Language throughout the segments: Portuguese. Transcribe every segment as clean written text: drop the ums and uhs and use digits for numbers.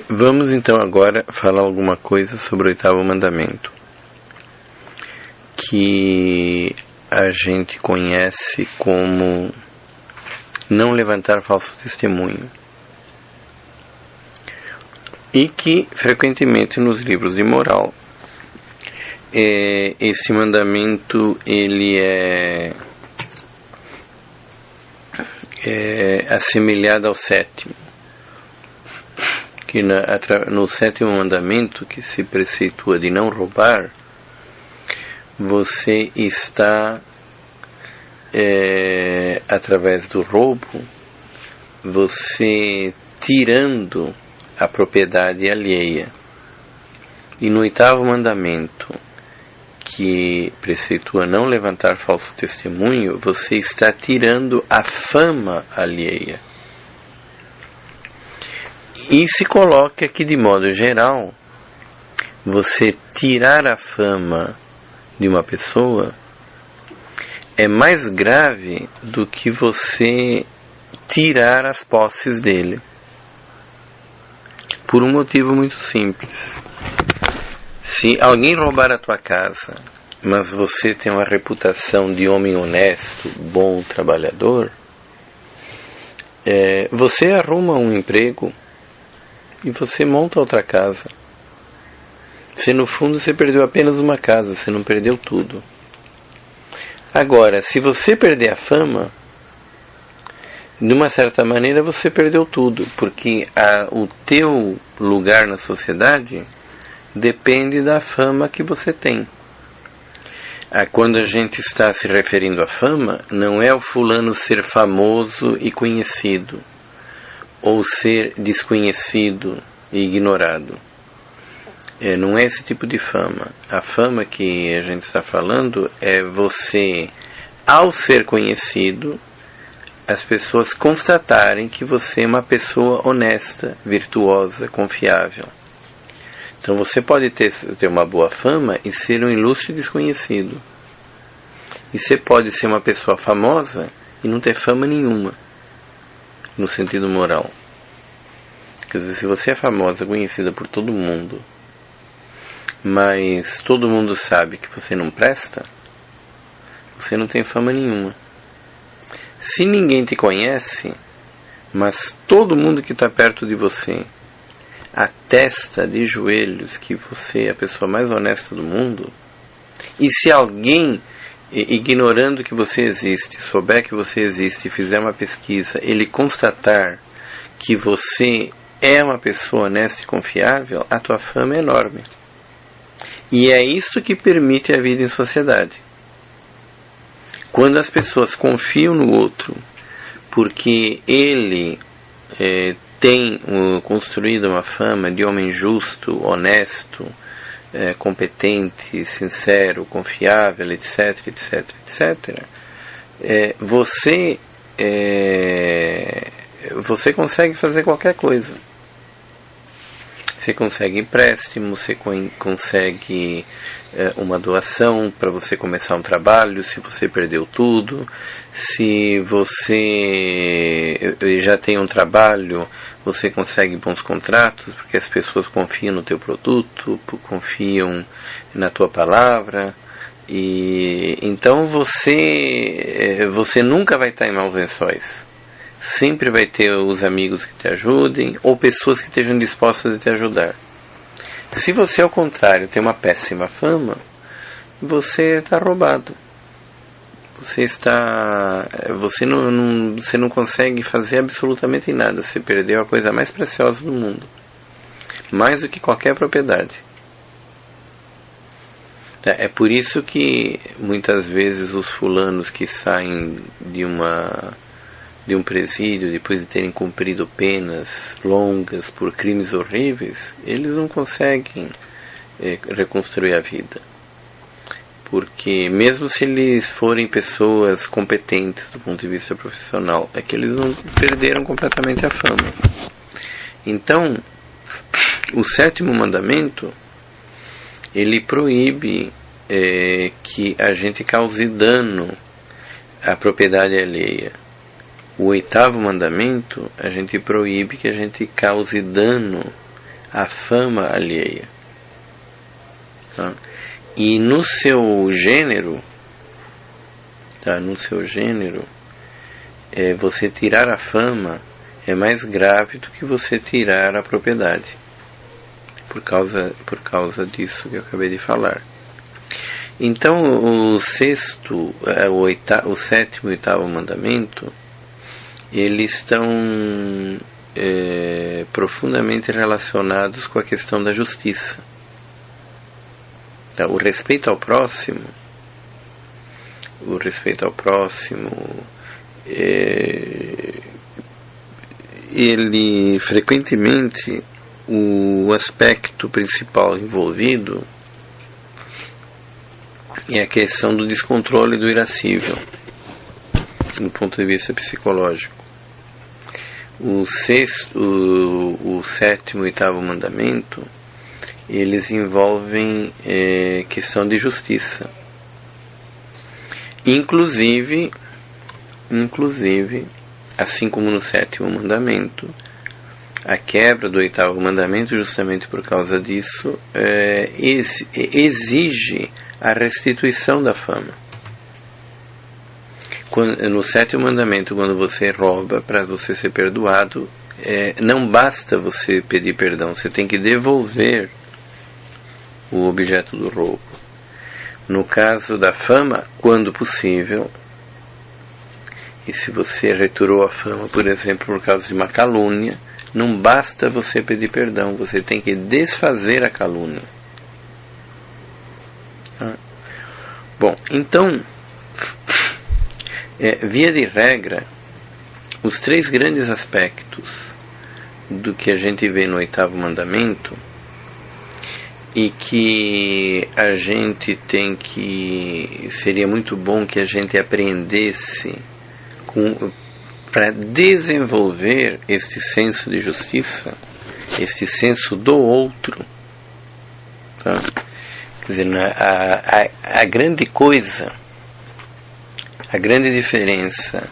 Vamos então agora falar alguma coisa sobre o oitavo mandamento, que a gente conhece como não levantar falso testemunho, e que frequentemente nos livros de moral esse mandamento ele é assemelhado ao sétimo, que no sétimo mandamento, que se preceitua de não roubar, você está através do roubo você tirando a propriedade alheia. E no oitavo mandamento, que preceitua não levantar falso testemunho, você está tirando a fama alheia. E se coloca que, de modo geral, você tirar a fama de uma pessoa é mais grave do que você tirar as posses dele. Por um motivo muito simples. Se alguém roubar a tua casa, mas você tem uma reputação de homem honesto, bom trabalhador, você arruma um emprego e você monta outra casa. No fundo você perdeu apenas uma casa, você não perdeu tudo. Agora, se você perder a fama, de uma certa maneira você perdeu tudo, porque o teu lugar na sociedade depende da fama que você tem. Quando a gente está se referindo à fama, não é o fulano ser famoso e conhecido, ou ser desconhecido e ignorado. Não é esse tipo de fama. A fama que a gente está falando é você, ao ser conhecido, as pessoas constatarem que você é uma pessoa honesta, virtuosa, confiável. Então você pode ter uma boa fama e ser um ilustre desconhecido. E você pode ser uma pessoa famosa e não ter fama nenhuma, no sentido moral. Quer dizer, se você é famosa, conhecida por todo mundo, mas todo mundo sabe que você não presta, você não tem fama nenhuma. Se ninguém te conhece, mas todo mundo que está perto de você atesta de joelhos que você é a pessoa mais honesta do mundo, e se alguém, ignorando que você existe, souber que você existe e fizer uma pesquisa, ele constatar que você é uma pessoa honesta e confiável, a tua fama é enorme. E é isso que permite a vida em sociedade. Quando as pessoas confiam no outro, porque ele tem construído uma fama de homem justo, honesto, competente, sincero, confiável, etc, etc, etc, você consegue fazer qualquer coisa. Você consegue empréstimo, você consegue uma doação para você começar um trabalho, se você perdeu tudo. Se você já tem um trabalho, você consegue bons contratos, porque as pessoas confiam no teu produto, confiam na tua palavra. E então você nunca vai estar em maus lençóis. Sempre vai ter os amigos que te ajudem, ou pessoas que estejam dispostas a te ajudar. Se você, ao contrário, tem uma péssima fama, você está roubado. Você não consegue fazer absolutamente nada. Você perdeu a coisa mais preciosa do mundo, mais do que qualquer propriedade. É por isso que muitas vezes os fulanos que saem de um presídio, depois de terem cumprido penas longas por crimes horríveis, eles não conseguem reconstruir a vida. Porque mesmo se eles forem pessoas competentes do ponto de vista profissional, é que eles não perderam completamente a fama. Então, o sétimo mandamento, ele proíbe que a gente cause dano à propriedade alheia. O oitavo mandamento, a gente proíbe que a gente cause dano à fama alheia. Tá? E no seu gênero, você tirar a fama é mais grave do que você tirar a propriedade, por causa disso que eu acabei de falar. Então o sétimo e oitavo mandamento, eles estão profundamente relacionados com a questão da justiça. O respeito ao próximo, ele frequentemente, o aspecto principal envolvido é a questão do descontrole do irascível, do ponto de vista psicológico. O sétimo e oitavo mandamento, eles envolvem questão de justiça. Inclusive, assim como no sétimo mandamento, a quebra do oitavo mandamento, justamente por causa disso, exige a restituição da fama. No sétimo mandamento, quando você rouba, para você ser perdoado, não basta você pedir perdão, você tem que devolver o objeto do roubo. No caso da fama, quando possível, e se você retirou a fama, por exemplo, por causa de uma calúnia, não basta você pedir perdão, você tem que desfazer a calúnia. Bom, então, via de regra, os três grandes aspectos do que a gente vê no oitavo mandamento, e que a gente seria muito bom que a gente aprendesse para desenvolver este senso de justiça, este senso do outro, tá? Quer dizer, a grande coisa, a grande diferença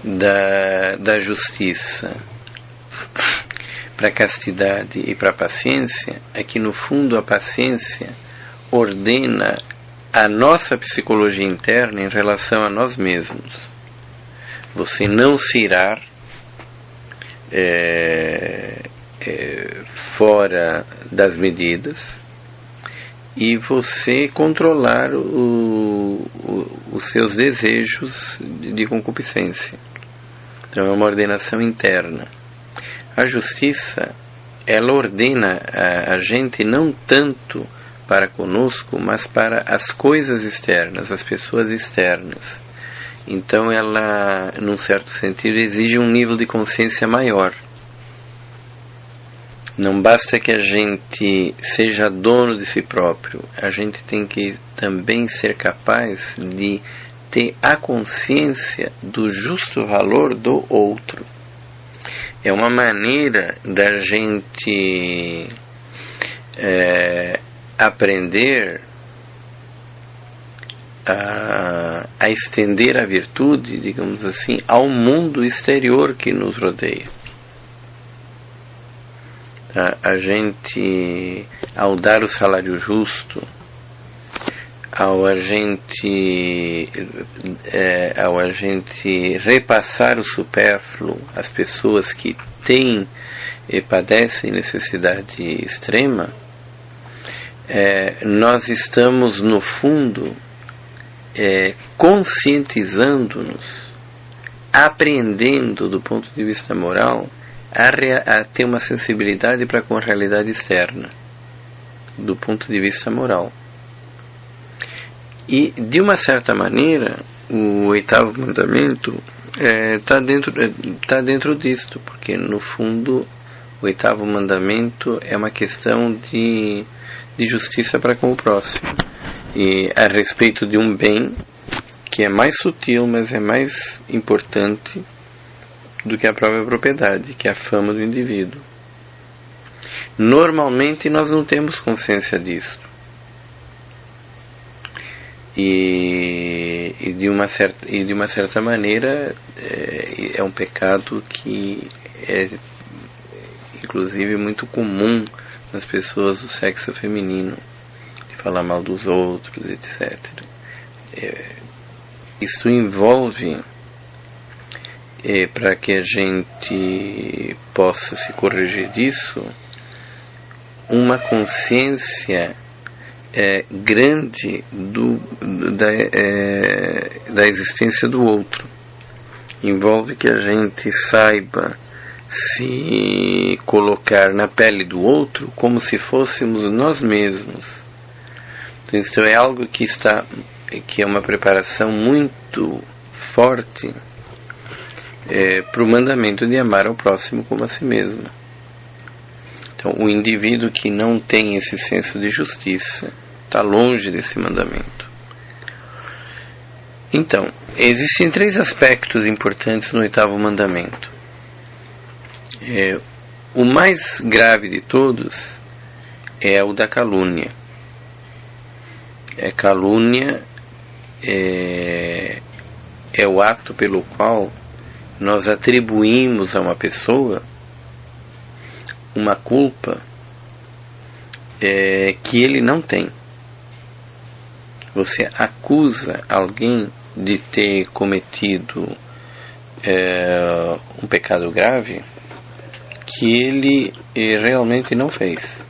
da justiça para a castidade e para a paciência é que, no fundo, a paciência ordena a nossa psicologia interna em relação a nós mesmos. Você não se irar fora das medidas e você controlar os seus desejos de concupiscência. Então é uma ordenação interna. A justiça, ela ordena a gente não tanto para conosco, mas para as coisas externas, as pessoas externas. Então ela, num certo sentido, exige um nível de consciência maior. Não basta que a gente seja dono de si próprio, a gente tem que também ser capaz de ter a consciência do justo valor do outro. É uma maneira da gente aprender a estender a virtude, digamos assim, ao mundo exterior que nos rodeia. A gente, ao dar o salário justo, ao a gente repassar o supérfluo às pessoas que têm e padecem necessidade extrema, nós estamos, no fundo, conscientizando-nos, aprendendo do ponto de vista moral a ter uma sensibilidade para com a realidade externa, do ponto de vista moral. E, de uma certa maneira, o oitavo mandamento está dentro disto, porque, no fundo, o oitavo mandamento é uma questão de justiça para com o próximo, e a respeito de um bem que é mais sutil, mas é mais importante do que a própria propriedade, que é a fama do indivíduo. Normalmente nós não temos consciência disso. E de uma certa maneira é um pecado que é inclusive muito comum nas pessoas do sexo feminino, de falar mal dos outros, etc. Isso envolve, para que a gente possa se corrigir disso, uma consciência grande da existência do outro. Envolve que a gente saiba se colocar na pele do outro como se fôssemos nós mesmos. Então, isso é algo que é uma preparação muito forte para o mandamento de amar ao próximo como a si mesmo. Então, o indivíduo que não tem esse senso de justiça está longe desse mandamento. Então, existem 3 aspectos importantes no 8º mandamento. O mais grave de todos é o da calúnia. Calúnia é o ato pelo qual nós atribuímos a uma pessoa uma culpa que ele não tem. Você acusa alguém de ter cometido um pecado grave que ele realmente não fez.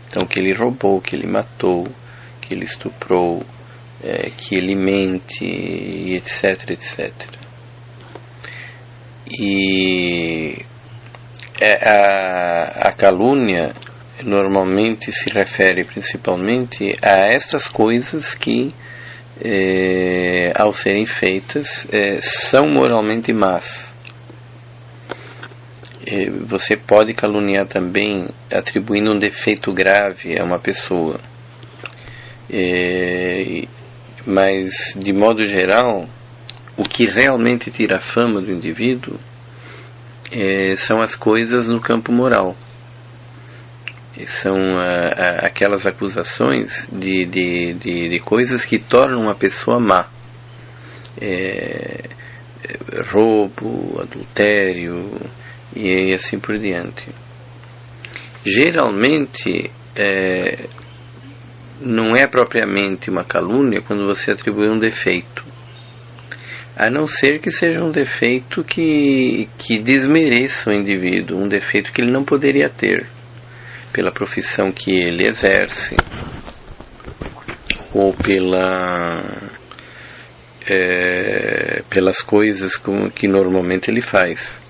Então, que ele roubou, que ele matou, que ele estuprou, que ele mente, etc, etc. E a calúnia normalmente se refere principalmente a estas coisas que, ao serem feitas, são moralmente más. Você pode caluniar também atribuindo um defeito grave a uma pessoa. Mas, de modo geral, o que realmente tira a fama do indivíduo são as coisas no campo moral. São aquelas acusações de coisas que tornam uma pessoa má. Roubo, adultério e assim por diante. Geralmente não é propriamente uma calúnia quando você atribui um defeito, a não ser que seja um defeito que desmereça o indivíduo, um defeito que ele não poderia ter pela profissão que ele exerce ou pelas coisas que normalmente ele faz.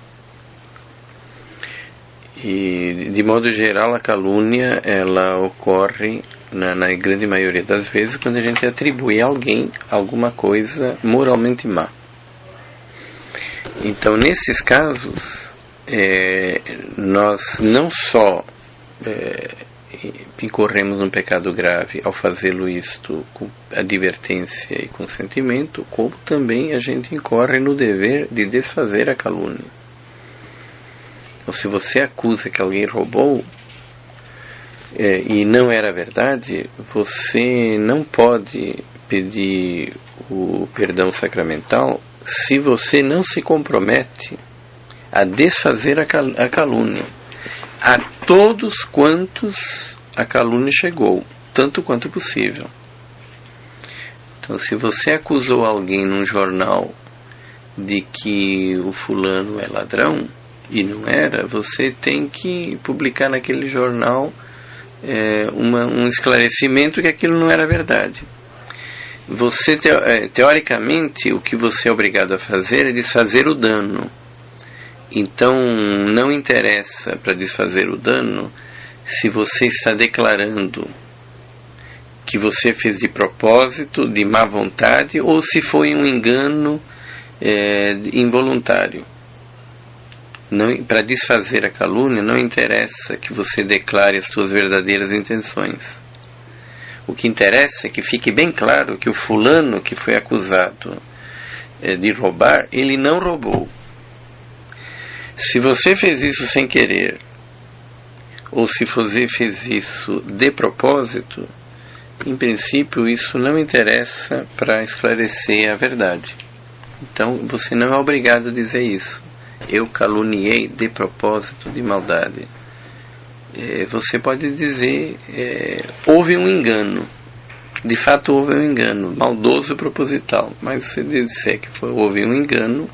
E, de modo geral, a calúnia ela ocorre na grande maioria das vezes quando a gente atribui a alguém alguma coisa moralmente má. Então, nesses casos, nós não só incorremos num pecado grave ao fazê-lo isto com advertência e consentimento, como também a gente incorre no dever de desfazer a calúnia. Então, se você acusa que alguém roubou e não era verdade, você não pode pedir o perdão sacramental se você não se compromete a desfazer a calúnia a todos quantos a calúnia chegou, tanto quanto possível. Então, se você acusou alguém num jornal de que o fulano é ladrão e não era, você tem que publicar naquele jornal um esclarecimento que aquilo não era verdade. Você, teoricamente, o que você é obrigado a fazer é desfazer o dano. Então, não interessa para desfazer o dano se você está declarando que você fez de propósito, de má vontade, ou se foi um engano involuntário. Para desfazer a calúnia, não interessa que você declare as suas verdadeiras intenções. O que interessa é que fique bem claro que o fulano que foi acusado de roubar, ele não roubou. Se você fez isso sem querer, ou se você fez isso de propósito, em princípio, isso não interessa para esclarecer a verdade. Então, você não é obrigado a dizer isso. Eu caluniei de propósito, de maldade. Você pode dizer, houve um engano. De fato, houve um engano, maldoso e proposital. Mas se disser que houve um engano,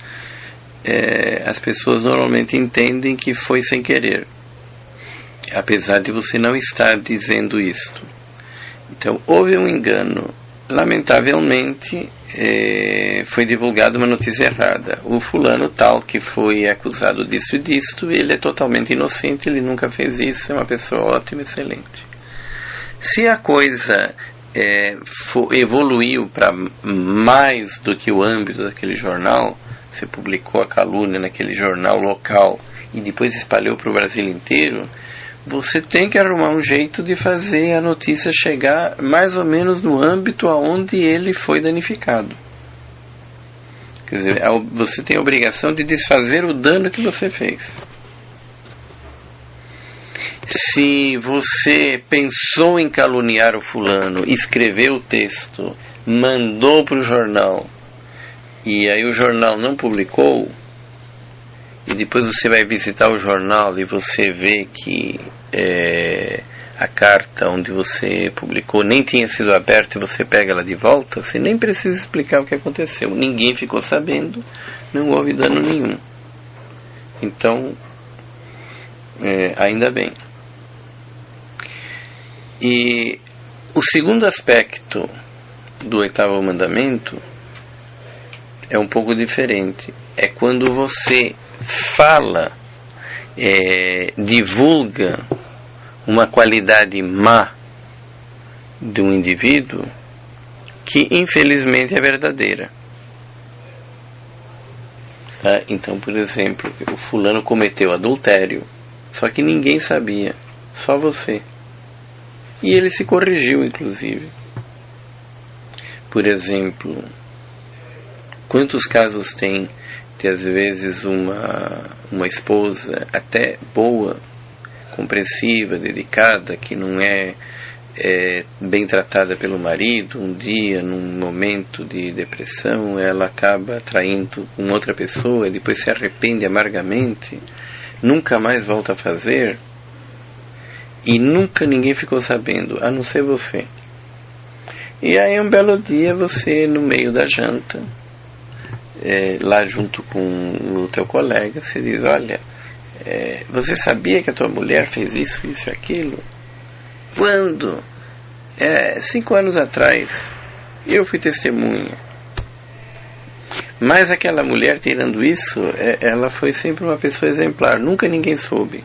as pessoas normalmente entendem que foi sem querer, apesar de você não estar dizendo isto. Então, houve um engano. Lamentavelmente, foi divulgada uma notícia errada. O fulano tal, que foi acusado disso e disto, ele é totalmente inocente, ele nunca fez isso, é uma pessoa ótima, excelente. Se a coisa evoluiu para mais do que o âmbito daquele jornal, você publicou a calúnia naquele jornal local e depois espalhou para o Brasil inteiro, você tem que arrumar um jeito de fazer a notícia chegar mais ou menos no âmbito aonde ele foi danificado. Quer dizer, você tem a obrigação de desfazer o dano que você fez. Se você pensou em caluniar o fulano, escreveu o texto, mandou para o jornal, e aí o jornal não publicou, e depois você vai visitar o jornal e você vê que a carta onde você publicou nem tinha sido aberta e você pega ela de volta, você nem precisa explicar o que aconteceu. Ninguém ficou sabendo, não houve dano nenhum. Então, ainda bem. E o segundo aspecto do 8º mandamento é um pouco diferente. É quando você fala, divulga uma qualidade má de um indivíduo que infelizmente é verdadeira. Tá? Então, por exemplo, o fulano cometeu adultério, só que ninguém sabia, só você. E ele se corrigiu, inclusive. Por exemplo, quantos casos tem de, às vezes, uma esposa até boa, compreensiva, dedicada, que não é bem tratada pelo marido, um dia, num momento de depressão, ela acaba traindo com outra pessoa e depois se arrepende amargamente, nunca mais volta a fazer, e nunca ninguém ficou sabendo, a não ser você. E aí um belo dia você, no meio da janta, lá junto com o teu colega, você diz, olha, você sabia que a tua mulher fez isso, isso e aquilo? Quando? 5 anos atrás, eu fui testemunha. Mas aquela mulher, tirando isso, ela foi sempre uma pessoa exemplar, nunca ninguém soube.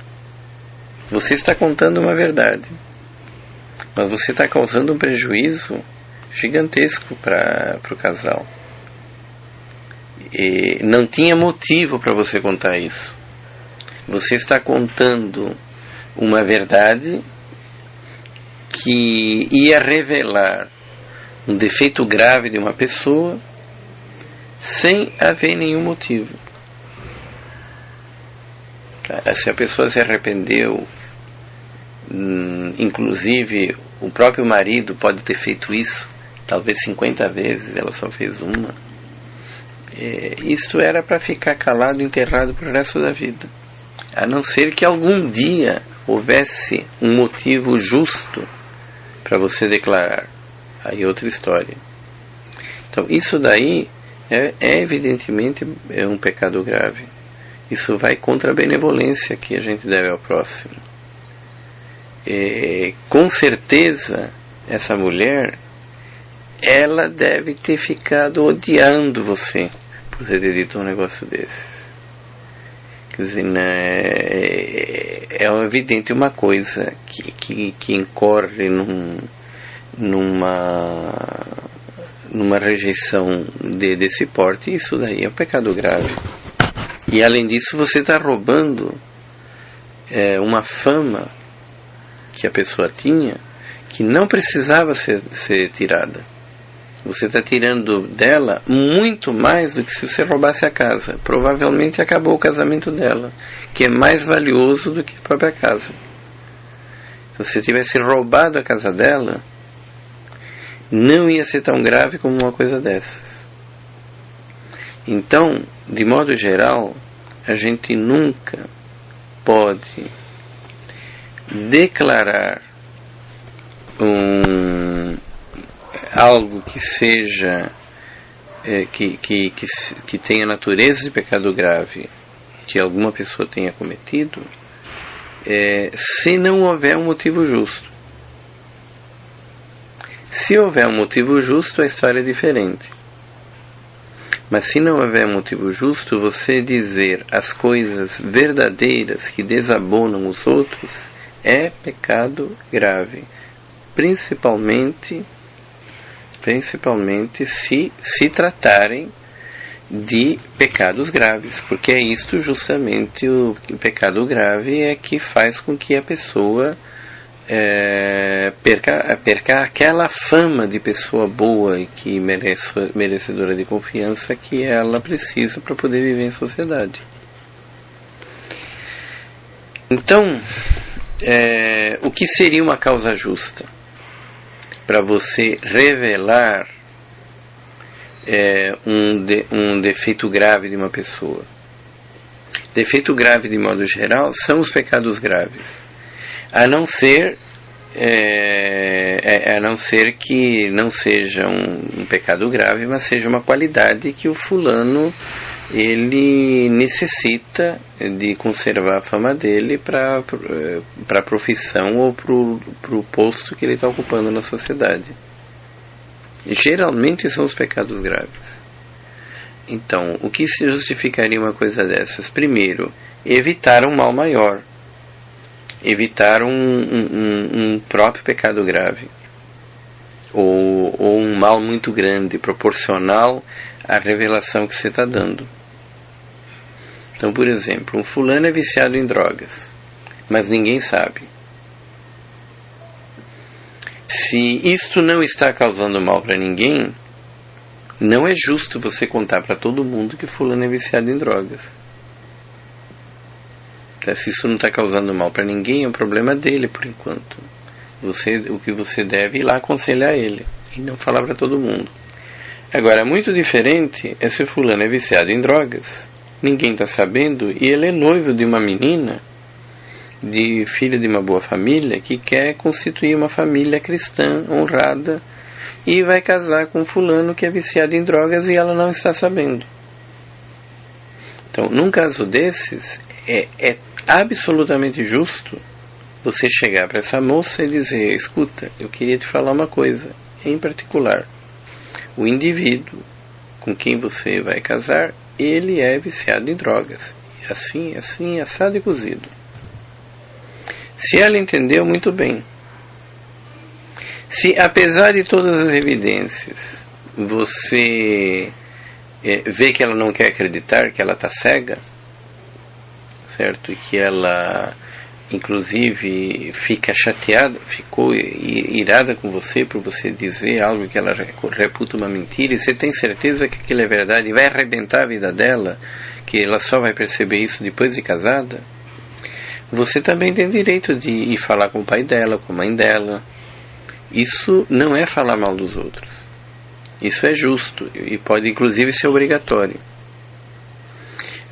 Você está contando uma verdade, mas você está causando um prejuízo gigantesco para o casal. E não tinha motivo para você contar isso. Você está contando uma verdade que ia revelar um defeito grave de uma pessoa sem haver nenhum motivo. Se a pessoa se arrependeu, inclusive o próprio marido pode ter feito isso, talvez 50 vezes, ela só fez uma. Isso era para ficar calado, enterrado para o resto da vida. A não ser que algum dia houvesse um motivo justo para você declarar. Aí outra história. Então isso daí evidentemente um pecado grave. Isso vai contra a benevolência que a gente deve ao próximo. Com certeza essa mulher, ela deve ter ficado odiando você por ter dito um negócio desse. Quer dizer, é evidente uma coisa que incorre numa rejeição desse porte, e isso daí é um pecado grave. E além disso, você está roubando uma fama que a pessoa tinha, que não precisava ser tirada. Você está tirando dela muito mais do que se você roubasse a casa. Provavelmente acabou o casamento dela, que é mais valioso do que a própria casa. Então, se você tivesse roubado a casa dela, não ia ser tão grave como uma coisa dessas. Então, de modo geral, a gente nunca pode declarar algo que seja que tenha natureza de pecado grave, que alguma pessoa tenha cometido, se não houver um motivo justo. Se houver um motivo justo, a história é diferente. Mas se não houver motivo justo, você dizer as coisas verdadeiras que desabonam os outros é pecado grave. Principalmente se tratarem de pecados graves, porque é isto justamente o pecado grave é que faz com que a pessoa perca aquela fama de pessoa boa e que merecedora de confiança que ela precisa para poder viver em sociedade. Então, o que seria uma causa justa? Para você revelar um defeito grave de uma pessoa. Defeito grave, de modo geral, são os pecados graves. A não ser que não seja um pecado grave, mas seja uma qualidade que o fulano ele necessita de conservar a fama dele para a profissão ou para o posto que ele está ocupando na sociedade. Geralmente são os pecados graves. Então, o que se justificaria uma coisa dessas? Primeiro, evitar um mal maior. Evitar um próprio pecado grave. Ou um mal muito grande, proporcional à revelação que você está dando. Então, por exemplo, um fulano é viciado em drogas, mas ninguém sabe. Se isto não está causando mal para ninguém, não é justo você contar para todo mundo que fulano é viciado em drogas. Então, se isso não está causando mal para ninguém, é um problema dele por enquanto. O que você deve ir lá aconselhar ele e não falar para todo mundo. Agora, muito diferente é se fulano é viciado em drogas, ninguém está sabendo, e ele é noivo de uma menina, filha de uma boa família, que quer constituir uma família cristã, honrada, e vai casar com fulano que é viciado em drogas e ela não está sabendo. Então, num caso desses, é absolutamente justo você chegar para essa moça e dizer: escuta, eu queria te falar uma coisa, em particular. O indivíduo com quem você vai casar, ele é viciado em drogas. Assim, assado e cozido. Se ela entendeu, muito bem. Se, apesar de todas as evidências, você vê que ela não quer acreditar, que ela está cega, certo? E que ela, inclusive, ficou irada com você por você dizer algo que ela reputa uma mentira, e você tem certeza que aquilo é verdade e vai arrebentar a vida dela, que ela só vai perceber isso depois de casada, você também tem direito de ir falar com o pai dela, com a mãe dela. Isso não é falar mal dos outros. Isso é justo e pode inclusive ser obrigatório.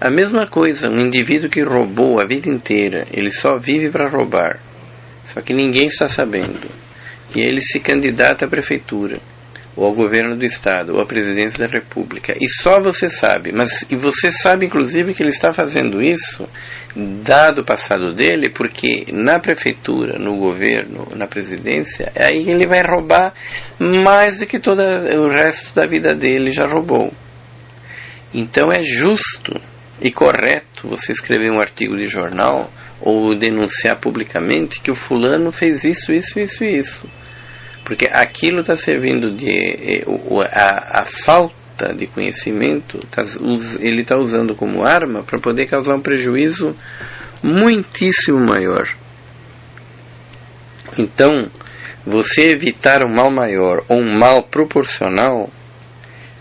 A mesma coisa, um indivíduo que roubou a vida inteira, ele só vive para roubar, só que ninguém está sabendo, e ele se candidata à prefeitura, ou ao governo do estado, ou à presidência da república, e só você sabe, e você sabe inclusive que ele está fazendo isso, dado o passado dele, porque na prefeitura, no governo, na presidência, aí ele vai roubar mais do que todo o resto da vida dele já roubou. Então é justo e correto você escrever um artigo de jornal ou denunciar publicamente que o fulano fez isso, porque aquilo está servindo a falta de conhecimento, ele está usando como arma para poder causar um prejuízo muitíssimo maior. Então, você evitar um mal maior ou um mal proporcional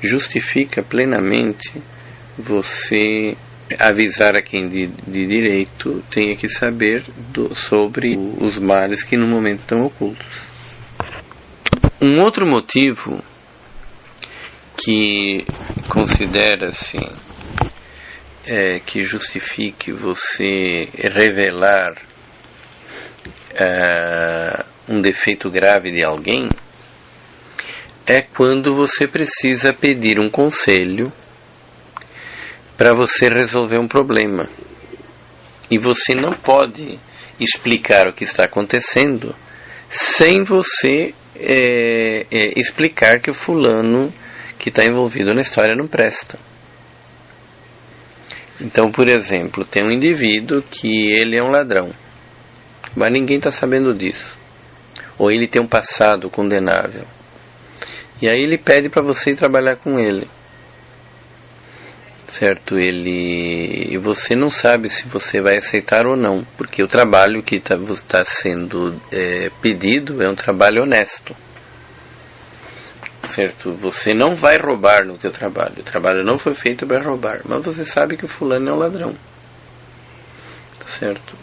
justifica plenamente você avisar a quem de direito tenha que saber sobre os males que no momento estão ocultos. Um outro motivo que considera-se que justifique você revelar um defeito grave de alguém é quando você precisa pedir um conselho para você resolver um problema. E você não pode explicar o que está acontecendo sem você explicar que o fulano que está envolvido na história não presta. Então, por exemplo, tem um indivíduo que ele é um ladrão, mas ninguém está sabendo disso. Ou ele tem um passado condenável. E aí ele pede para você ir trabalhar com ele. Certo? E você não sabe se você vai aceitar ou não, porque o trabalho que está sendo pedido é um trabalho honesto. Certo? Você não vai roubar no teu trabalho. O trabalho não foi feito para roubar, mas você sabe que o fulano é um ladrão. Tá certo?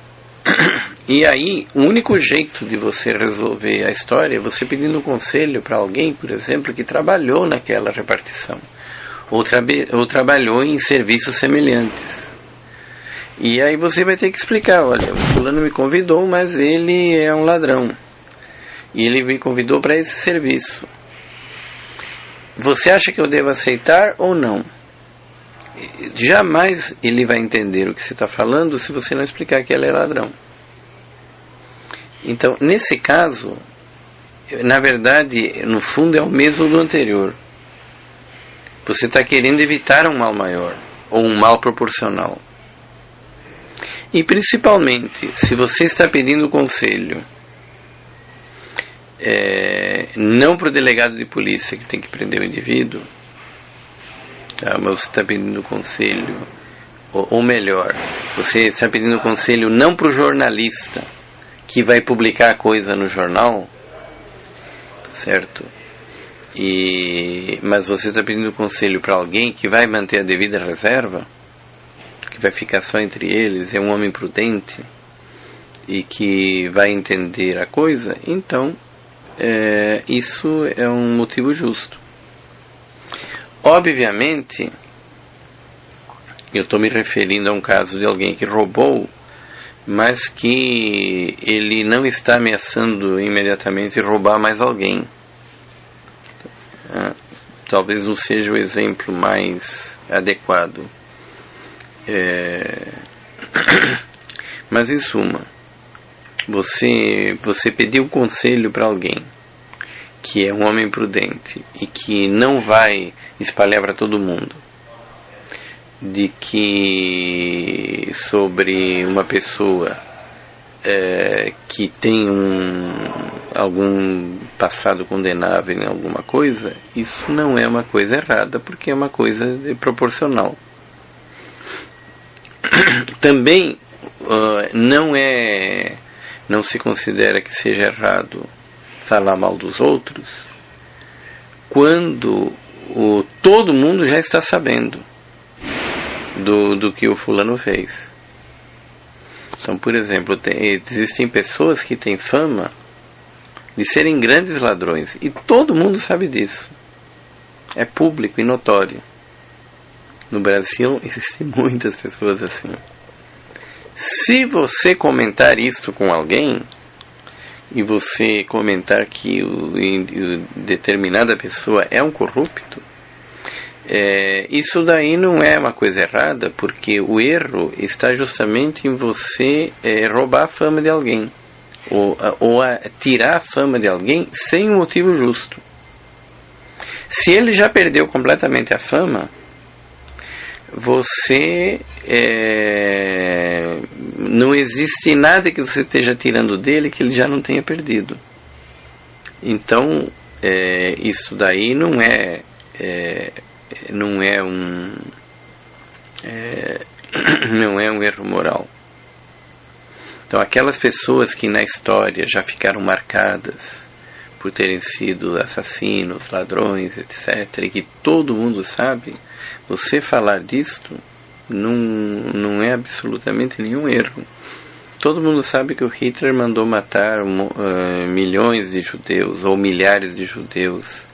E aí, o único jeito de você resolver a história é você pedindo um conselho para alguém, por exemplo, que trabalhou naquela repartição. Ou trabalhou em serviços semelhantes. E aí você vai ter que explicar, olha, o fulano me convidou, mas ele é um ladrão. E ele me convidou para esse serviço. Você acha que eu devo aceitar ou não? Jamais ele vai entender o que você está falando se você não explicar que ele é ladrão. Então, nesse caso, na verdade, no fundo é o mesmo do anterior. Você está querendo evitar um mal maior, ou um mal proporcional. E principalmente, se você está pedindo conselho, não para o delegado de polícia que tem que prender o indivíduo, mas você está pedindo conselho, ou melhor, você está pedindo conselho não para o jornalista que vai publicar a coisa no jornal, certo? Mas você está pedindo conselho para alguém que vai manter a devida reserva, que vai ficar só entre eles, é um homem prudente e que vai entender a coisa, então isso é um motivo justo. Obviamente, eu estou me referindo a um caso de alguém que roubou, mas que ele não está ameaçando imediatamente roubar mais alguém. Talvez não seja o exemplo mais adequado. Mas em suma, você pediu um conselho para alguém que é um homem prudente e que não vai espalhar para todo mundo de que sobre uma pessoa que tem algum passado condenável em alguma coisa, isso não é uma coisa errada, porque é uma coisa proporcional. Também não se considera que seja errado falar mal dos outros quando todo mundo já está sabendo do que o fulano fez. Então, por exemplo, existem pessoas que têm fama de serem grandes ladrões e todo mundo sabe disso. É público e notório. No Brasil existem muitas pessoas assim. Se você comentar isso com alguém e você comentar que determinada pessoa é um corrupto, isso daí não é uma coisa errada, porque o erro está justamente em você roubar a fama de alguém ou tirar a fama de alguém sem um motivo justo. Se ele já perdeu completamente a fama, você não existe nada que você esteja tirando dele que ele já não tenha perdido. Então isso daí não é um erro moral. Então, aquelas pessoas que na história já ficaram marcadas por terem sido assassinos, ladrões, etc., e que todo mundo sabe, você falar disto não é absolutamente nenhum erro. Todo mundo sabe que o Hitler mandou matar milhões de judeus, ou milhares de judeus,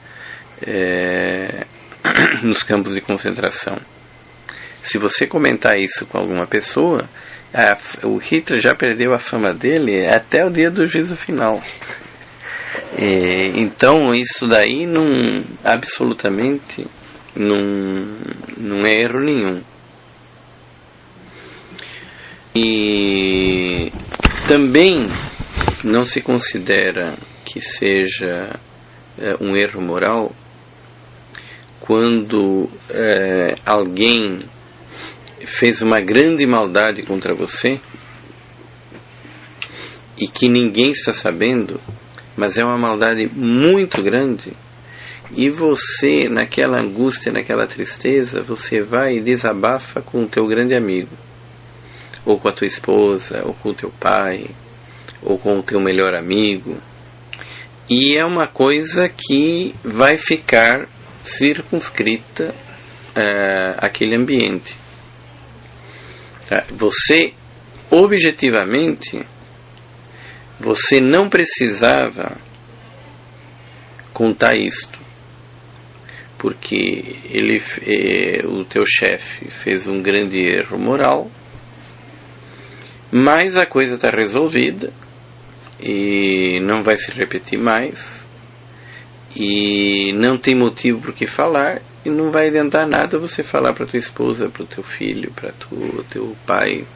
nos campos de concentração. Se você comentar isso com alguma pessoa, o Hitler já perdeu a fama dele até o dia do juízo final. Então isso daí absolutamente não é erro nenhum. E também não se considera que seja um erro moral quando alguém fez uma grande maldade contra você e que ninguém está sabendo, mas é uma maldade muito grande, e você, naquela angústia, naquela tristeza, você vai e desabafa com o teu grande amigo, ou com a tua esposa, ou com o teu pai, ou com o teu melhor amigo, e é uma coisa que vai ficar circunscrita àquele ambiente. Você, objetivamente, você não precisava contar isto, porque o teu chefe fez um grande erro moral, mas a coisa está resolvida e não vai se repetir mais, e não tem motivo por que falar, e não vai adiantar nada você falar para tua esposa, para o teu filho, para o teu pai,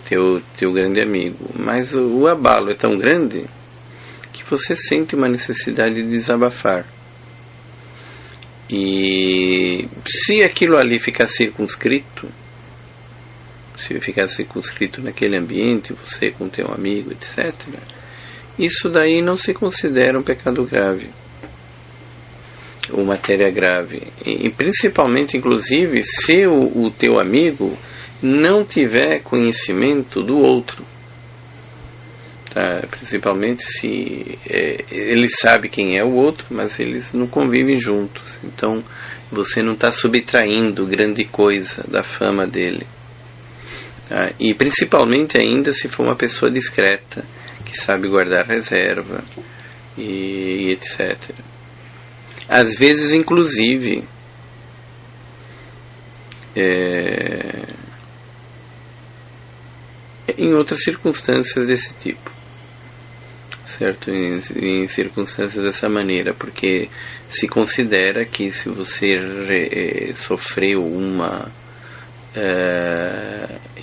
teu grande amigo. Mas o abalo é tão grande que você sente uma necessidade de desabafar. E se aquilo ali ficar circunscrito, se ficar circunscrito naquele ambiente, você com teu amigo, etc., isso daí não se considera um pecado grave ou matéria grave, e principalmente, inclusive, se o teu amigo não tiver conhecimento do outro, tá? Principalmente se ele sabe quem é o outro, mas eles não convivem juntos, então você não está subtraindo grande coisa da fama dele, tá? E principalmente ainda se for uma pessoa discreta, que sabe guardar reserva e etc. Às vezes, inclusive, em outras circunstâncias desse tipo, certo? Em circunstâncias dessa maneira, porque se considera que se você sofreu uma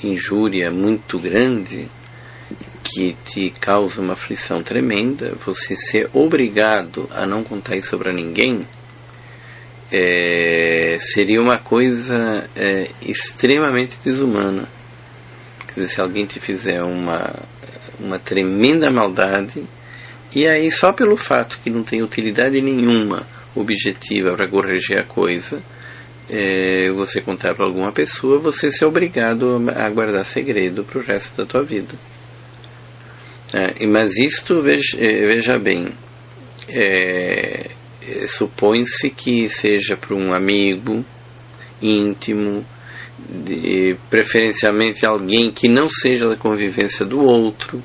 injúria muito grande, que te causa uma aflição tremenda, você ser obrigado a não contar isso para ninguém, seria uma coisa extremamente desumana. Quer dizer, se alguém te fizer uma tremenda maldade, e aí só pelo fato que não tem utilidade nenhuma objetiva para corrigir a coisa, você contar para alguma pessoa, você ser obrigado a guardar segredo para o resto da tua vida. Mas isto, veja bem, supõe-se que seja para um amigo íntimo, preferencialmente alguém que não seja da convivência do outro,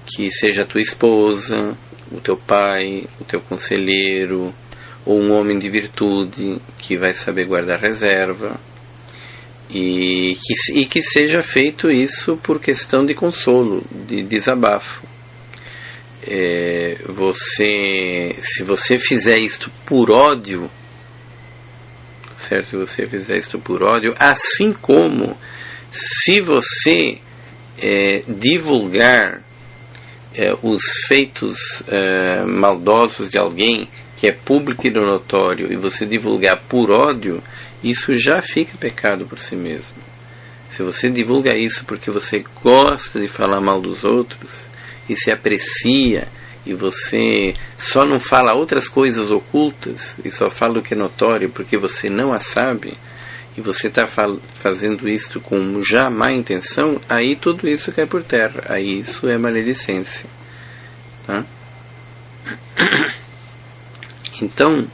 que seja a tua esposa, o teu pai, o teu conselheiro, ou um homem de virtude que vai saber guardar reserva, e que seja feito isso por questão de consolo, de desabafo. Se você fizer isto por ódio, certo? Se você fizer isto por ódio, assim como se você divulgar os feitos maldosos de alguém que é público e notório, e você divulgar por ódio, isso já fica pecado por si mesmo. Se você divulga isso porque você gosta de falar mal dos outros e se aprecia, e você só não fala outras coisas ocultas e só fala o que é notório porque você não a sabe, e você está fazendo isto com já má intenção, aí tudo isso cai por terra, aí isso é maledicência, tá? Então,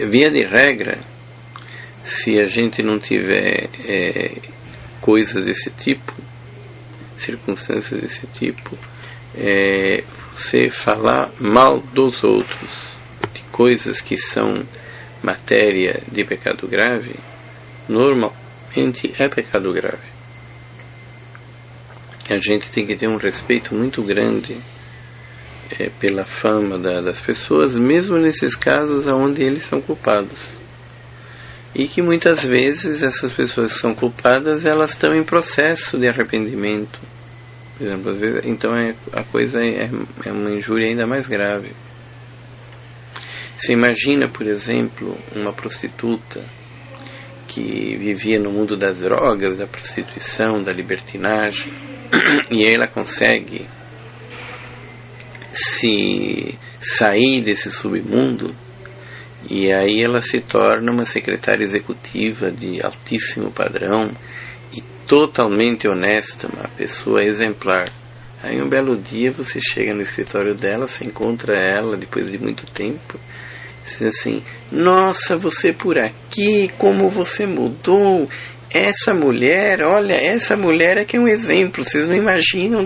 via de regra, se a gente não tiver coisas desse tipo, circunstâncias desse tipo, você falar mal dos outros, de coisas que são matéria de pecado grave, normalmente é pecado grave. A gente tem que ter um respeito muito grande pela fama das pessoas, mesmo nesses casos onde eles são culpados. E que muitas vezes essas pessoas que são culpadas, elas estão em processo de arrependimento. Por exemplo, às vezes, então a coisa é uma injúria ainda mais grave. Você imagina, por exemplo, uma prostituta que vivia no mundo das drogas, da prostituição, da libertinagem, e aí ela consegue se sair desse submundo, e aí ela se torna uma secretária executiva de altíssimo padrão e totalmente honesta, uma pessoa exemplar. Aí um belo dia você chega no escritório dela, você encontra ela depois de muito tempo, diz assim: nossa, você por aqui, como você mudou, essa mulher, olha, essa mulher é que é um exemplo, vocês não imaginam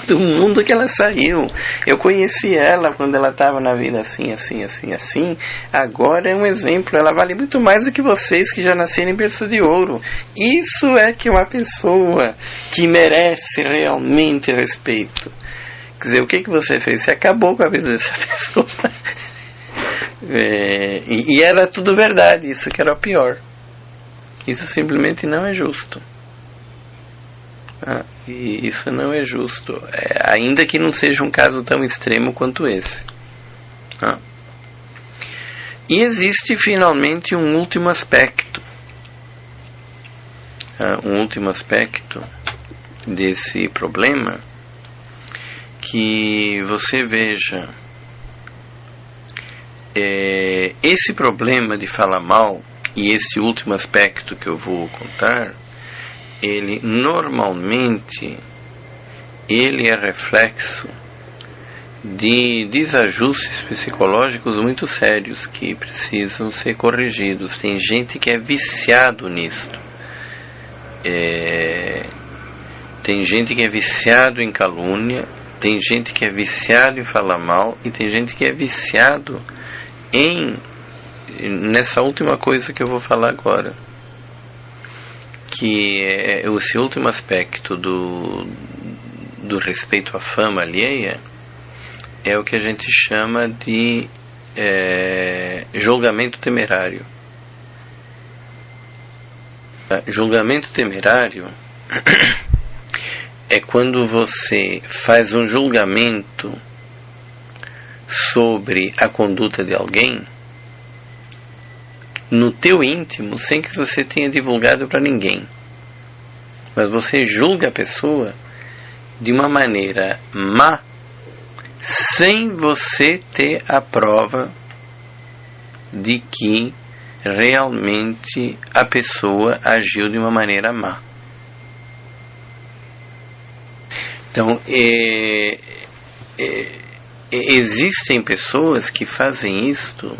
do mundo que ela saiu. Eu conheci ela quando ela estava na vida assim, agora é um exemplo, ela vale muito mais do que vocês que já nasceram em berço de ouro. Isso é que uma pessoa que merece realmente respeito. Quer dizer, o que você fez? Você acabou com a vida dessa pessoa. E era tudo verdade, isso que era o pior. Isso simplesmente não é justo. E isso não é justo, ainda que não seja um caso tão extremo quanto esse. E existe finalmente um último aspecto. Um último aspecto desse problema, que você veja, esse problema de falar mal, e esse último aspecto que eu vou contar, ele normalmente é reflexo de desajustes psicológicos muito sérios que precisam ser corrigidos. Tem gente que é viciado nisto. Tem gente que é viciado em calúnia, tem gente que é viciado em falar mal, e tem gente que é viciado nessa última coisa que eu vou falar agora, que é esse último aspecto do respeito à fama alheia, é o que a gente chama de julgamento temerário. Julgamento temerário é quando você faz um julgamento sobre a conduta de alguém no teu íntimo, sem que você tenha divulgado para ninguém, mas você julga a pessoa de uma maneira má, sem você ter a prova de que realmente a pessoa agiu de uma maneira má. Então, existem pessoas que fazem isto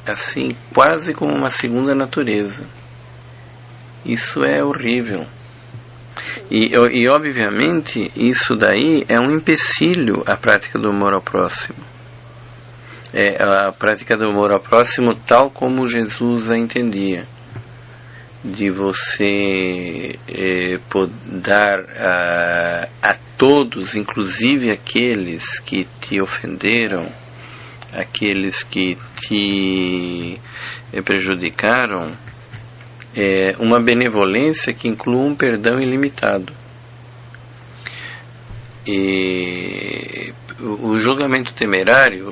assim, quase como uma segunda natureza. Isso é horrível. E obviamente, isso daí é um empecilho à prática do amor ao próximo. A prática do amor ao próximo tal como Jesus a entendia. De você dar a todos, inclusive aqueles que te ofenderam, aqueles que te prejudicaram, uma benevolência que inclua um perdão ilimitado. E o julgamento temerário,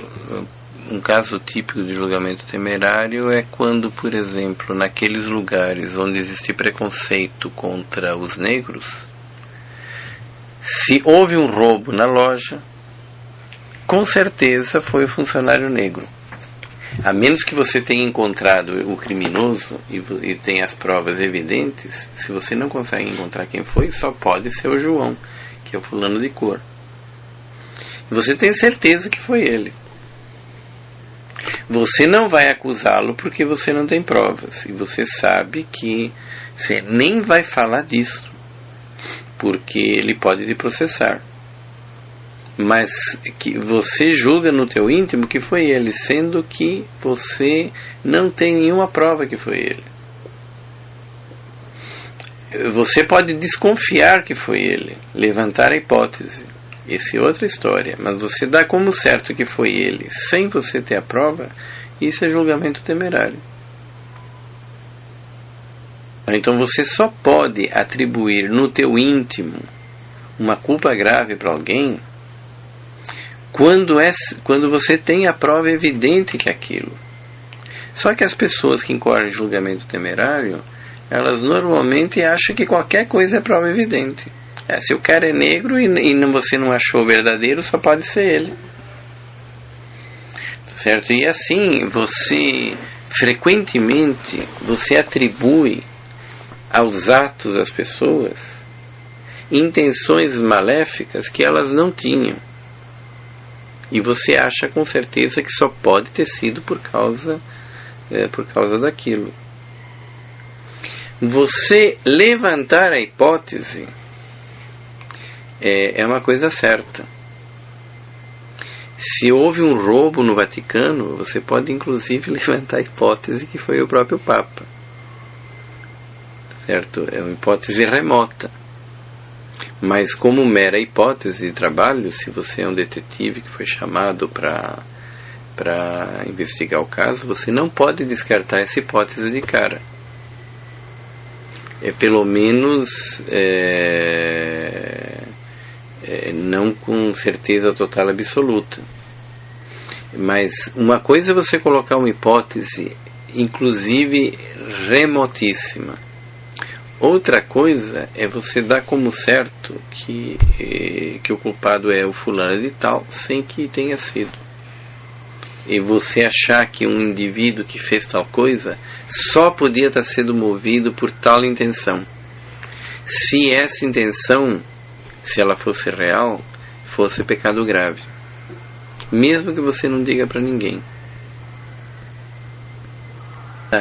um caso típico de julgamento temerário é quando, por exemplo, naqueles lugares onde existe preconceito contra os negros, se houve um roubo na loja, com certeza foi o funcionário negro. A menos que você tenha encontrado o criminoso e tenha as provas evidentes, se você não consegue encontrar quem foi, só pode ser o João, que é o fulano de cor. Você tem certeza que foi ele. Você não vai acusá-lo porque você não tem provas. E você sabe que Você nem vai falar disso, porque ele pode te processar. Mas que você julga no teu íntimo que foi ele, sendo que você não tem nenhuma prova que foi ele. Você pode desconfiar que foi ele, levantar a hipótese. Essa é outra história. Mas você dá como certo que foi ele, sem você ter a prova, isso é julgamento temerário. Então você só pode atribuir no teu íntimo uma culpa grave para alguém quando você tem a prova evidente que é aquilo. Só que as pessoas que incorrem em julgamento temerário, elas normalmente acham que qualquer coisa é prova evidente. Se o cara é negro e você não achou verdadeiro, só pode ser ele. Certo? E assim, frequentemente, você atribui aos atos das pessoas intenções maléficas que elas não tinham. E você acha com certeza que só pode ter sido por causa daquilo. Você levantar a hipótese é uma coisa certa. Se houve um roubo no Vaticano, você pode inclusive levantar a hipótese que foi o próprio Papa. Certo? É uma hipótese remota. Mas como mera hipótese de trabalho, se você é um detetive que foi chamado para investigar o caso, você não pode descartar essa hipótese de cara. Pelo menos não com certeza total absoluta. Mas uma coisa é você colocar uma hipótese, inclusive remotíssima. Outra coisa é você dar como certo que o culpado é o fulano de tal, sem que tenha sido. E você achar que um indivíduo que fez tal coisa só podia estar sendo movido por tal intenção. Se essa intenção, se ela fosse real, fosse pecado grave. Mesmo que você não diga para ninguém.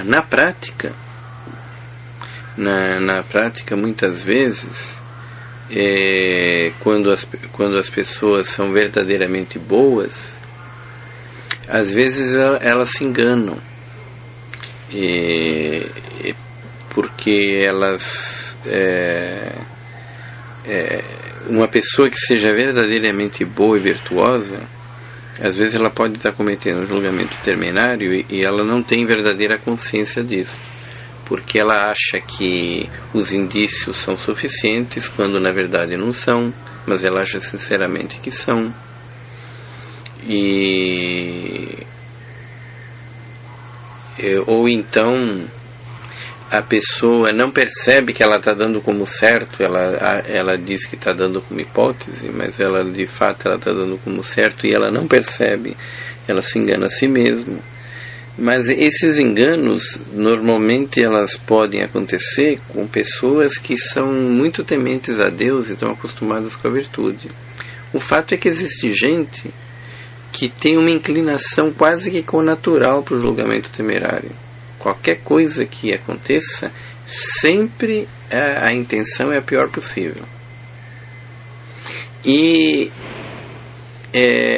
Na prática, muitas vezes, quando as pessoas são verdadeiramente boas, às vezes elas se enganam, porque elas uma pessoa que seja verdadeiramente boa e virtuosa, às vezes ela pode estar cometendo um julgamento temerário e ela não tem verdadeira consciência disso, porque ela acha que os indícios são suficientes quando na verdade não são, mas ela acha sinceramente que são. Ou então a pessoa não percebe que ela está dando como certo, ela diz que está dando como hipótese, mas ela de fato está dando como certo e ela não percebe, ela se engana a si mesma. Mas esses enganos normalmente elas podem acontecer com pessoas que são muito tementes a Deus e estão acostumadas com a virtude. O fato é que existe gente que tem uma inclinação quase que connatural para o julgamento temerário. Qualquer coisa que aconteça, sempre a intenção é a pior possível. E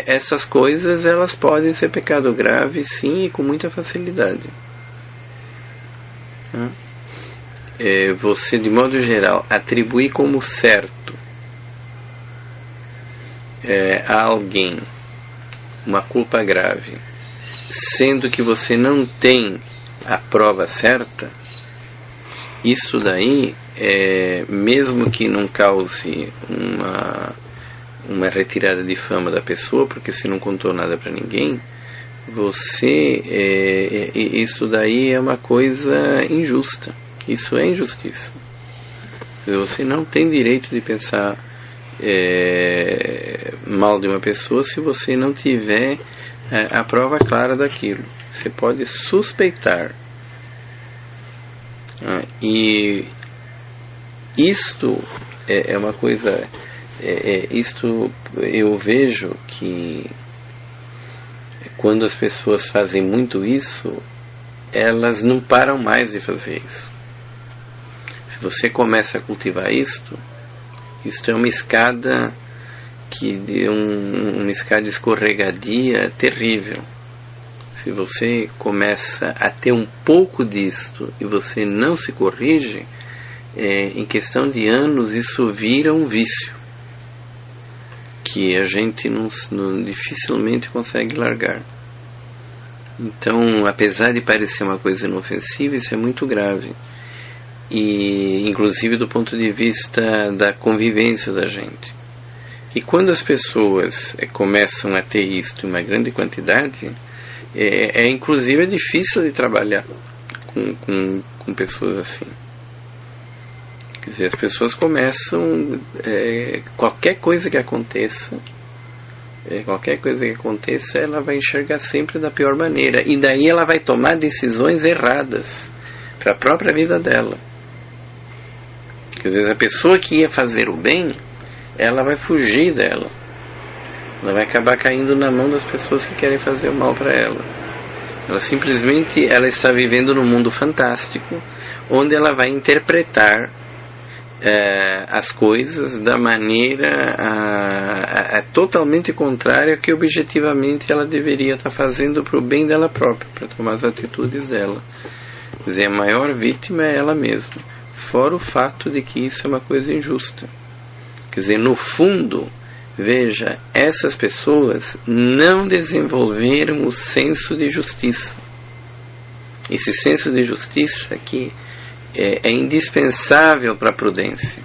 essas coisas elas podem ser pecado grave, sim, e com muita facilidade. Você, de modo geral, atribuir como certo a alguém uma culpa grave, sendo que você não tem a prova certa, isso daí, mesmo que não cause uma retirada de fama da pessoa, porque você não contou nada para ninguém, isso daí é uma coisa injusta. Isso é injustiça. Você não tem direito de pensar mal de uma pessoa se você não tiver a prova clara daquilo. Você pode suspeitar. E isto é uma coisa... isto eu vejo que quando as pessoas fazem muito isso, elas não param mais de fazer isso. Se você começa a cultivar isto é uma escada uma escada escorregadia terrível. Se você começa a ter um pouco disto e você não se corrige, em questão de anos isso vira um vício que a gente dificilmente consegue largar. Então, apesar de parecer uma coisa inofensiva, isso é muito grave. E inclusive do ponto de vista da convivência da gente. E quando as pessoas começam a ter isto em uma grande quantidade, inclusive difícil de trabalhar com pessoas assim. Quer dizer, as pessoas começam, qualquer coisa que aconteça, ela vai enxergar sempre da pior maneira. E daí ela vai tomar decisões erradas para a própria vida dela. Quer dizer, a pessoa que ia fazer o bem, ela vai fugir dela. Ela vai acabar caindo na mão das pessoas que querem fazer o mal para ela. Ela está vivendo num mundo fantástico, onde ela vai interpretar as coisas da maneira totalmente contrária que objetivamente ela deveria estar fazendo para o bem dela própria, para tomar as atitudes dela. Quer dizer, a maior vítima é ela mesma, fora o fato de que isso é uma coisa injusta. Quer dizer, no fundo, veja, essas pessoas não desenvolveram o senso de justiça. Esse senso de justiça que é indispensável para a prudência.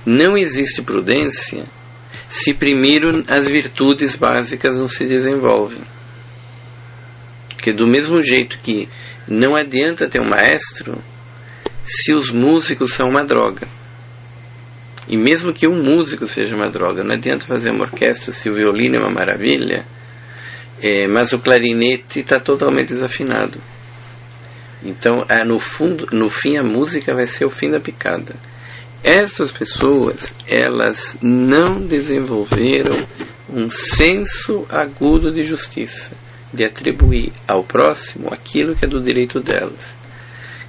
Não existe prudência se primeiro as virtudes básicas não se desenvolvem. Porque do mesmo jeito que não adianta ter um maestro se os músicos são uma droga. E mesmo que um músico seja uma droga, não adianta fazer uma orquestra se o violino é uma maravilha, mas o clarinete está totalmente desafinado. Então, no fim, a música vai ser o fim da picada. Essas pessoas, elas não desenvolveram um senso agudo de justiça, de atribuir ao próximo aquilo que é do direito delas.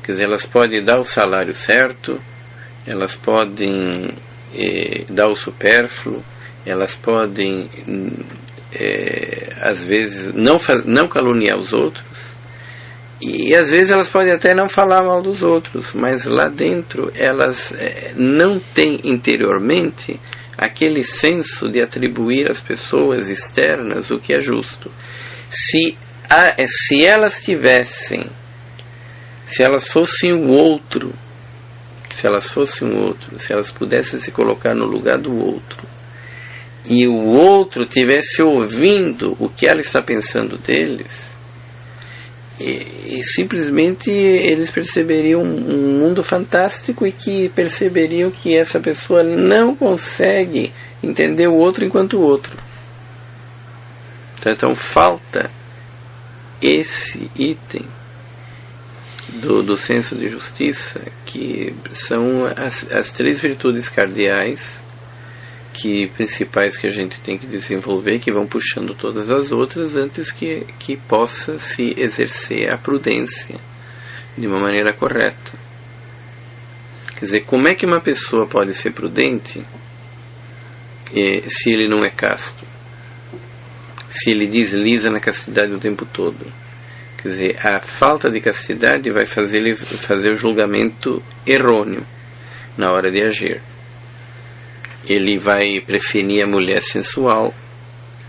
Quer dizer, elas podem dar o salário certo, elas podem dar o supérfluo, elas podem, às vezes, não caluniar os outros, e às vezes elas podem até não falar mal dos outros, mas lá dentro elas não têm interiormente aquele senso de atribuir às pessoas externas o que é justo. Se elas tivessem, se elas fossem o outro, se elas pudessem se colocar no lugar do outro, e o outro tivesse ouvindo o que ela está pensando deles, e simplesmente eles perceberiam um mundo fantástico e que perceberiam que essa pessoa não consegue entender o outro enquanto o outro. Então falta esse item do senso de justiça, que são as três virtudes cardeais principais que a gente tem que desenvolver, que vão puxando todas as outras antes que possa se exercer a prudência de uma maneira correta. Quer dizer, como é que uma pessoa pode ser prudente se ele não é casto? Se ele desliza na castidade o tempo todo? Quer dizer, a falta de castidade vai fazer ele fazer o julgamento errôneo na hora de agir. Ele vai preferir a mulher sensual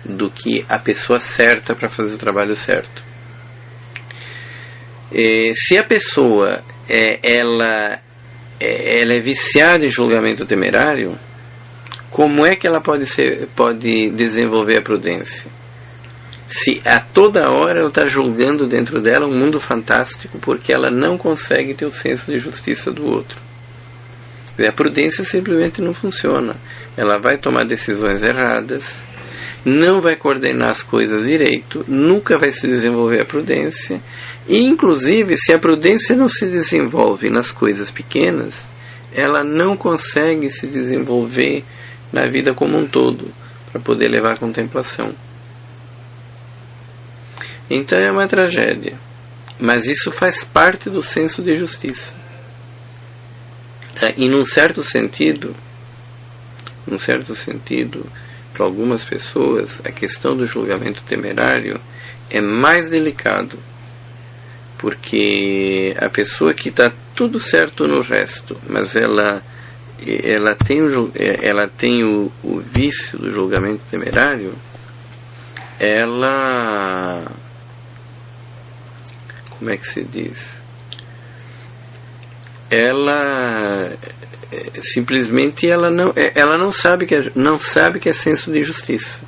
do que a pessoa certa para fazer o trabalho certo. Se a pessoa ela é viciada em julgamento temerário, como é que ela pode desenvolver a prudência? Se a toda hora ela está julgando dentro dela um mundo fantástico porque ela não consegue ter o senso de justiça do outro. A prudência simplesmente não funciona. Ela vai tomar decisões erradas, não vai coordenar as coisas direito, nunca vai se desenvolver a prudência. E inclusive, se a prudência não se desenvolve nas coisas pequenas, ela não consegue se desenvolver na vida como um todo, para poder levar a contemplação. Então é uma tragédia, mas isso faz parte do senso de justiça. E num certo sentido, para algumas pessoas, a questão do julgamento temerário é mais delicado, porque a pessoa que está tudo certo no resto, mas ela tem o vício do julgamento temerário, ela, como é que se diz? Ela simplesmente ela não sabe que é senso de justiça.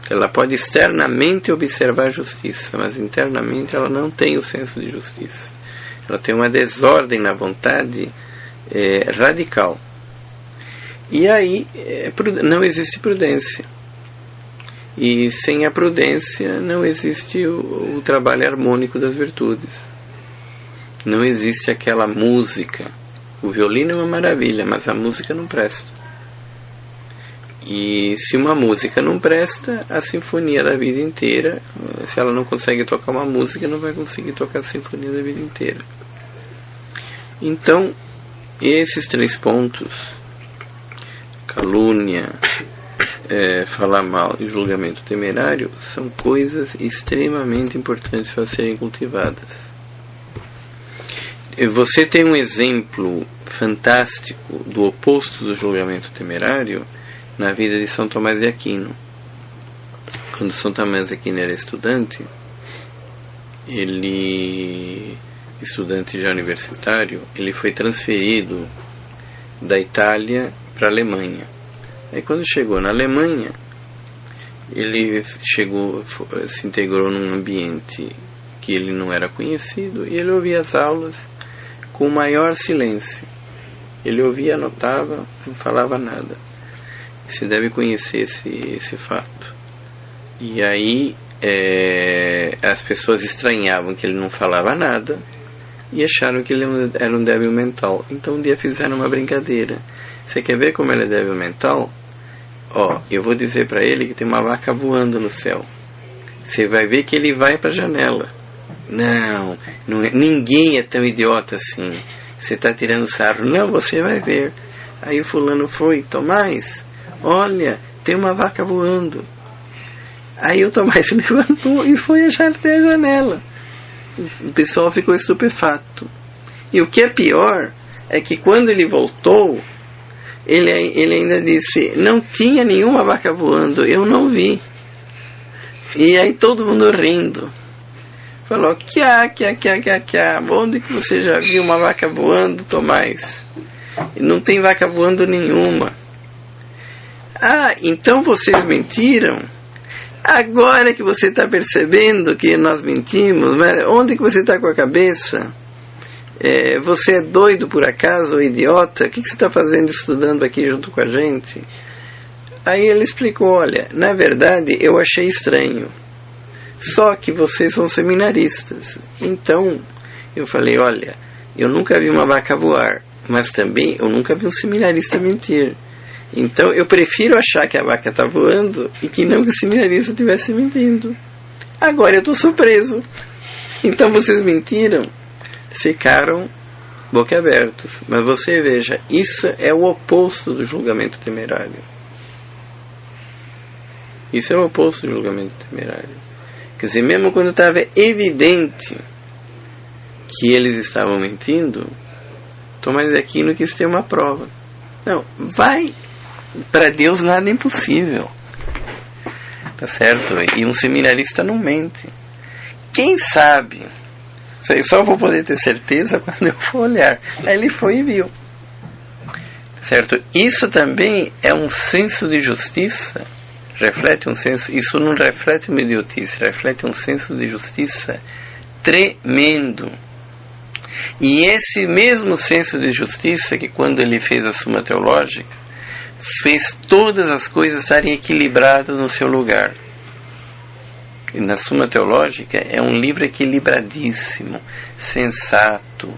Ela pode externamente observar a justiça, mas internamente ela não tem o senso de justiça. Ela tem uma desordem na vontade radical. E aí não existe prudência. E sem a prudência não existe o trabalho harmônico das virtudes. Não existe aquela música. O violino é uma maravilha, mas a música não presta. E se uma música não presta, a sinfonia da vida inteira, se ela não consegue tocar uma música, não vai conseguir tocar a sinfonia da vida inteira. Então, esses 3 pontos, calúnia, falar mal e julgamento temerário, são coisas extremamente importantes para serem cultivadas. Você tem um exemplo fantástico do oposto do julgamento temerário na vida de São Tomás de Aquino. Quando São Tomás de Aquino era estudante já universitário, ele foi transferido da Itália para a Alemanha. Aí quando chegou na Alemanha, ele se integrou num ambiente que ele não era conhecido, e ele ouvia as aulas com o maior silêncio. Ele ouvia, anotava, não falava nada. Você deve conhecer esse fato. E aí as pessoas estranhavam que ele não falava nada e acharam que ele era um débil mental. Então um dia fizeram uma brincadeira. Você quer ver como ele é débil mental? Eu vou dizer para ele que tem uma vaca voando no céu. Você vai ver que ele vai para a janela. Não ninguém é tão idiota assim. Você está tirando sarro. Não, você vai ver. Aí o fulano foi: Tomás, olha, tem uma vaca voando. Aí o Tomás se levantou e foi achar até a janela. O pessoal ficou estupefato. E o que é pior é que quando ele voltou, ele ainda disse: não tinha nenhuma vaca voando, eu não vi. E aí todo mundo rindo. Falou: Kia, onde que você já viu uma vaca voando, Tomás? Não tem vaca voando nenhuma. Então vocês mentiram? Agora que você está percebendo que nós mentimos, mas onde que você está com a cabeça? Você é doido por acaso, ou idiota? O que você está fazendo estudando aqui junto com a gente? Aí ele explicou: olha, na verdade eu achei estranho. Só que vocês são seminaristas. Então eu falei: olha, eu nunca vi uma vaca voar, mas também eu nunca vi um seminarista mentir. Então eu prefiro achar que a vaca está voando e que não que o seminarista estivesse mentindo. Agora eu estou surpreso. Então vocês mentiram? Ficaram boquiabertos. Mas você veja, isso é o oposto do julgamento temerário. Isso é o oposto do julgamento temerário. Quer dizer, mesmo quando estava evidente que eles estavam mentindo, Tomás de Aquino quis ter uma prova. Não, para Deus nada é impossível. Tá certo? E um seminarista não mente. Quem sabe? Eu só vou poder ter certeza quando eu for olhar. Aí ele foi e viu. Certo? Isso também é um senso de justiça. Reflete um senso. Isso não reflete uma idiotice, reflete um senso de justiça tremendo. E esse mesmo senso de justiça que, quando ele fez a Suma Teológica, fez todas as coisas estarem equilibradas no seu lugar. E na Suma Teológica é um livro equilibradíssimo, sensato,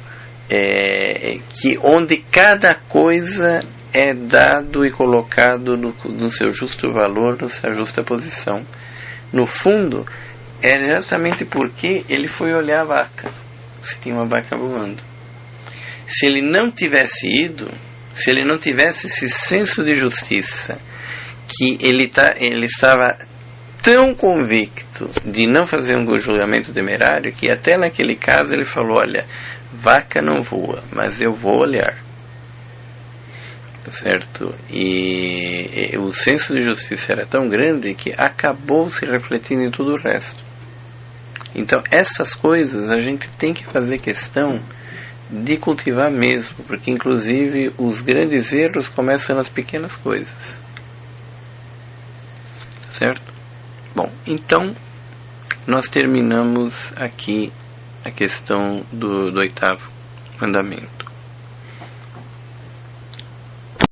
onde cada coisa é dado e colocado no seu justo valor, na sua justa posição. No fundo, é exatamente porque ele foi olhar a vaca, se tinha uma vaca voando. Se ele não tivesse ido, se ele não tivesse esse senso de justiça, que ele estava tão convicto de não fazer um julgamento temerário, que até naquele caso ele falou, olha, vaca não voa, mas eu vou olhar. Certo? E o senso de justiça era tão grande que acabou se refletindo em tudo o resto. Então essas coisas a gente tem que fazer questão de cultivar mesmo, porque inclusive os grandes erros começam nas pequenas coisas. Certo? Bom, então nós terminamos aqui a questão do 8º mandamento.